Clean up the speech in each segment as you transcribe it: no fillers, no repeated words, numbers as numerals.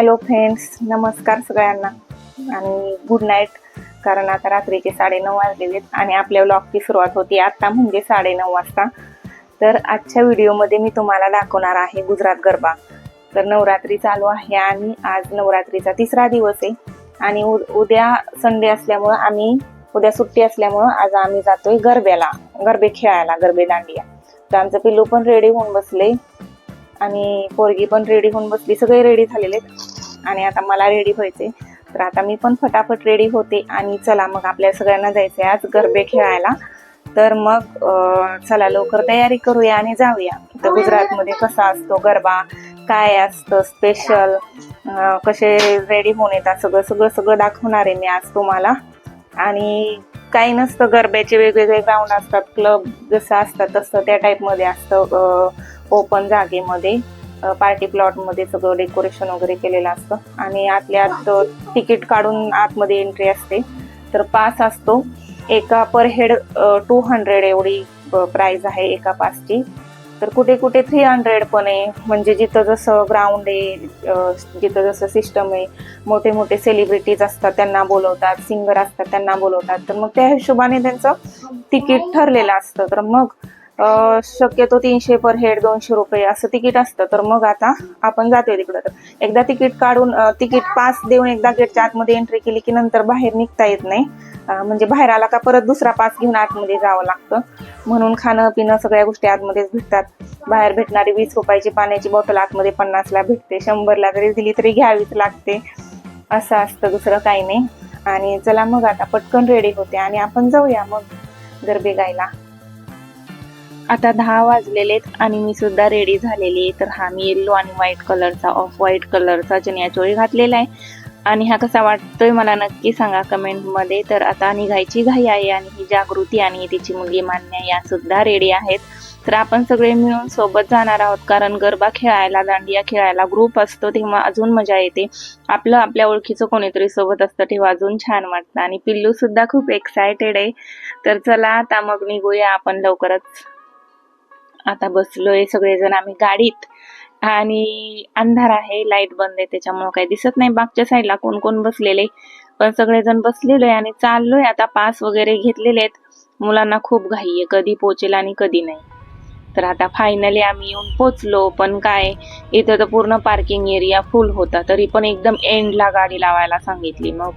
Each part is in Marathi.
हॅलो फ्रेंड्स, नमस्कार सगळ्यांना आणि गुड नाईट. कारण आता रात्रीचे 9:30 वाजलेत आणि आपल्या व्लॉगची सुरुवात होती आता म्हणजे 9:30 वाजता. तर आजच्या व्हिडिओमध्ये मी तुम्हाला दाखवणार आहे गुजरात गरबा. तर नवरात्री चालू आहे आणि आज नवरात्रीचा 3रा दिवस आहे आणि उद्या संडे असल्यामुळं उद्या सुट्टी असल्यामुळं आज आम्ही जातोय गरबे खेळायला, गरबे दांडिया. तर आमचं पिल्लू पण रेडी होऊन बसले आणि पोरगी पण रेडी होऊन बसली, सगळे रेडी झालेले आणि आता मला रेडी व्हायचे. तर आता मी पण फटाफट रेडी होते आणि चला मग आपल्या सगळ्यांना जायचंय आज गरबे खेळायला. तर मग चला लवकर तयारी करूया आणि जाऊया. तर गुजरातमध्ये कसा असतो गरबा, काय असतं स्पेशल, कसे रेडी होऊन येतात, सगळं दाखवणार आहे मी आज तुम्हाला. आणि काही नसतं, गरब्याचे वेगवेगळे ग्राउंड असतात, क्लब जसं असतात तसं त्या टाईपमध्ये असतं. ओपन जागेमध्ये पार्टी प्लॉटमध्ये सगळं डेकोरेशन वगैरे केलेलं असतं आणि आतल्या आत तिकीट काढून आतमध्ये एंट्री असते. तर पास असतो एका पर हेड 200 एवढी प्राइस आहे एका पासची. तर कुठे कुठे 300 पण आहे, म्हणजे जिथं जसं ग्राउंड आहे, जिथं जसं सिस्टम आहे, मोठे मोठे सेलिब्रिटीज असतात त्यांना बोलवतात, सिंगर असतात त्यांना बोलवतात. तर मग त्या हिशोबाने त्यांचं तिकीट ठरलेलं असतं. तर मग शक्यतो 300 पर हेड 200 रुपये असं तिकीट असतं. तर मग आता आपण जातोय तिकडं. तर एकदा तिकीट काढून तिकीट पास देऊन एकदा गेटच्या आतमध्ये एंट्री केली की नंतर बाहेर निघता येत नाही. म्हणजे बाहेर आला का परत दुसरा पास घेऊन आतमध्ये जावं लागतं. म्हणून खाणं पिणं सगळ्या गोष्टी आतमध्येच भेटतात. बाहेर भेटणारी 20 रुपयाची पाण्याची बॉटल आतमध्ये 50ला भेटते, 100ला जरी दिली तरी घ्यावीच लागते. असं असतं, दुसरं काही नाही. आणि चला मग आता पटकन रेडी होते आणि आपण जाऊया मग गरबे गायला. आता 10 वाजलेलेत आणि मी सुद्धा रेडी झालेली. तर हा मी येल्लो आणि व्हाईट कलरचा, ऑफ व्हाईट कलरचा चनियाचोळी घातलेला आहे आणि हा कसा वाटतोय मला नक्की सांगा कमेंटमध्ये. तर आता निघायची घाई आहे आणि ही जागृती आणि तिची मुलगी मान्या या सुद्धा रेडी आहेत. तर आपण सगळे मिळून सोबत जाणार आहोत, कारण गरबा खेळायला, दांडिया खेळायला ग्रुप असतो तेव्हा अजून मजा येते. आपल्या ओळखीचं कोणीतरी सोबत असतं तेव्हा अजून छान वाटतं आणि पिल्लू सुद्धा खूप एक्सायटेड आहे. तर चला आता मग निघूया आपण लवकरच. आता बसलोय सगळेजण आम्ही गाडीत आणि अंधार आहे, लाईट बंद आहे त्याच्यामुळे काही दिसत नाही मागच्या साईडला कोण कोण बसलेले, पण सगळेजण बसलेलो आहे आणि चाललोय. आता पास वगैरे घेतलेले आहेत, मुलांना खूप घाई आहे, कधी पोहोचेल आणि कधी नाही. तर आता फायनली आम्ही येऊन पोचलो. पण काय, इथं तर पूर्ण पार्किंग एरिया फुल होता, तरी पण एकदम एंडला गाडी लावायला सांगितली. मग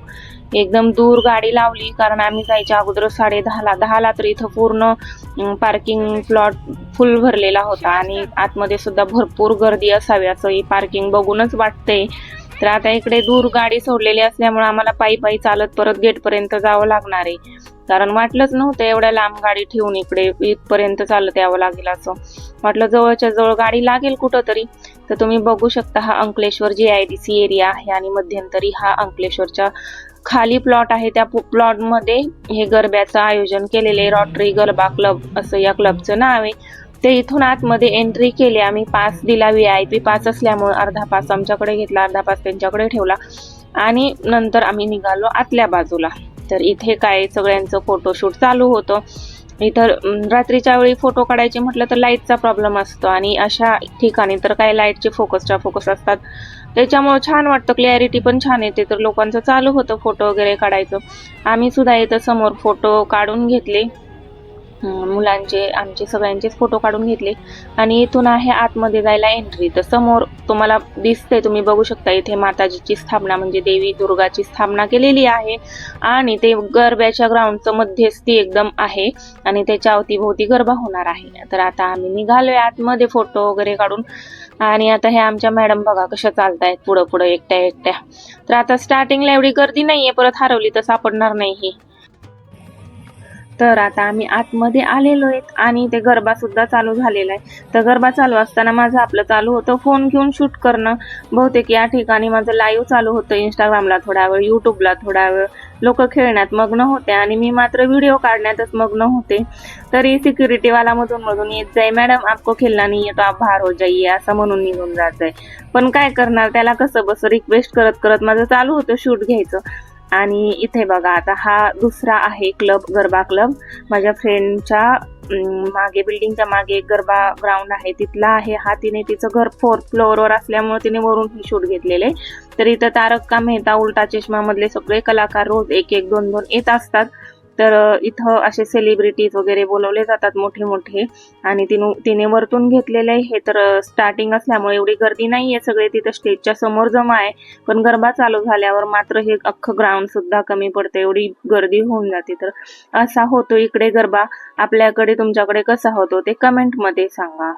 एकदम दूर गाडी लावली, कारण आम्ही जायच्या अगोदर 10:30ला तर इथं पूर्ण पार्किंग प्लॉट फुल भरलेला होता आणि आतमध्ये सुद्धा भरपूर गर्दी असावी असं ही पार्किंग बघूनच वाटतंय. तर आता इकडे दूर गाडी सोडलेली असल्यामुळे आम्हाला पायी चालत परत गेटपर्यंत जावं लागणार आहे, कारण वाटलंच नव्हतं एवढ्या लांब गाडी ठेवून इथपर्यंत चालत यावं लागेल. असं वाटलं जवळच्या जवळ गाडी लागेल कुठं तरी. तर तुम्ही बघू शकता हा अंकलेश्वर GIDC एरिया आहे आणि मध्यंतरी हा अंकलेश्वरच्या खाली प्लॉट आहे. त्या प्लॉटमध्ये हे गरब्याचं आयोजन केलेले रोटरी गरबा क्लब असं या क्लबचं नाव आहे. ते इथून आतमध्ये एंट्री केली आम्ही, पास दिला, VIP पास असल्यामुळे अर्धा पास आमच्याकडे घेतला, अर्धा पास त्यांच्याकडे ठेवला आणि नंतर आम्ही निघालो आतल्या बाजूला. तर इथे काय सगळ्यांचं फोटोशूट चालू होतं. इथं रात्रीच्या वेळी फोटो काढायचे म्हटलं तर लाईटचा प्रॉब्लेम असतो आणि अशा ठिकाणी तर काय लाईटचे फोकस असतात, त्याच्यामुळे छान वाटतं, क्लॅरिटी पण छान येते. तर लोकांचं चालू होतं फोटो वगैरे काढायचं. आम्ही सुद्धा इथं समोर फोटो काढून घेतले, मुलांचे आमचे सगळ्यांचेच फोटो काढून घेतले आणि इथून आहे आतमध्ये जायला एंट्री. तर समोर तुम्हाला दिसते, तुम्ही बघू शकता, इथे माताजीची स्थापना म्हणजे देवी दुर्गाची स्थापना केलेली आहे आणि ते गरब्याच्या ग्राउंडचं मध्यस्थी एकदम आहे आणि त्याच्या अवतीभोवती गरबा होणार आहे. तर आता आम्ही निघालोय आतमध्ये फोटो वगैरे काढून आणि आता हे आमच्या मॅडम बघा कशा चालतायत पुढं एकट्या. तर आता स्टार्टिंगला एवढी गर्दी नाहीये, परत हरवली तर सापडणार नाही ही. तर आता आम्ही आतमध्ये आलेलो आहेत आणि ते गरबा सुद्धा चालू झालेला आहे. तर गरबा चालू असताना माझं आपलं चालू होतं फोन घेऊन शूट करणं. बहुतेक या ठिकाणी माझं लाईव्ह चालू होतं, इंस्टाग्रामला थोडा वेळ, यूट्यूबला थोडा वेळ. लोक खेळण्यात मग्न होते आणि मी मात्र व्हिडिओ काढण्यातच मग्न होते. तरी सिक्युरिटीवाला मधून येत जाई, मॅडम आपको खेळना नहीं है तो आप बाहर हो जाइए असं म्हणून निघून जात आहे. पण काय करणार, त्याला कसं बस रिक्वेस्ट करत माझं चालू होतं शूट घ्यायचं. आणि इथे बघा आता हा दुसरा आहे क्लब, गरबा क्लब. माझ्या फ्रेंडच्या मागे बिल्डिंगच्या मागे एक गरबा ग्राउंड आहे तिथला आहे हा. तिने तिचं घर 4th फ्लोअरवर असल्यामुळे तिने वरून ही शूट घेतलेले. तर इथं तारक का मेहता उलटा चष्मा मधले सगळे कलाकार रोज 1-1, 2-2 येत असतात. तर इथं असे सेलिब्रिटीज वगैरे बोलवले जातात मोठे मोठे. आणि तिने वरतून घेतलेलं आहे हे. तर स्टार्टिंग असल्यामुळे एवढी गर्दी नाहीये, सगळे तिथं स्टेजच्या समोर जमा आहे. पण गरबा चालू झाल्यावर मात्र हे अख्खं ग्राउंड सुद्धा कमी पडतं, एवढी गर्दी होऊन जाते. तर असा होतो इकडे गरबा. आपल्याकडे तुमच्याकडे कसा होतो ते कमेंट मध्ये सांगा.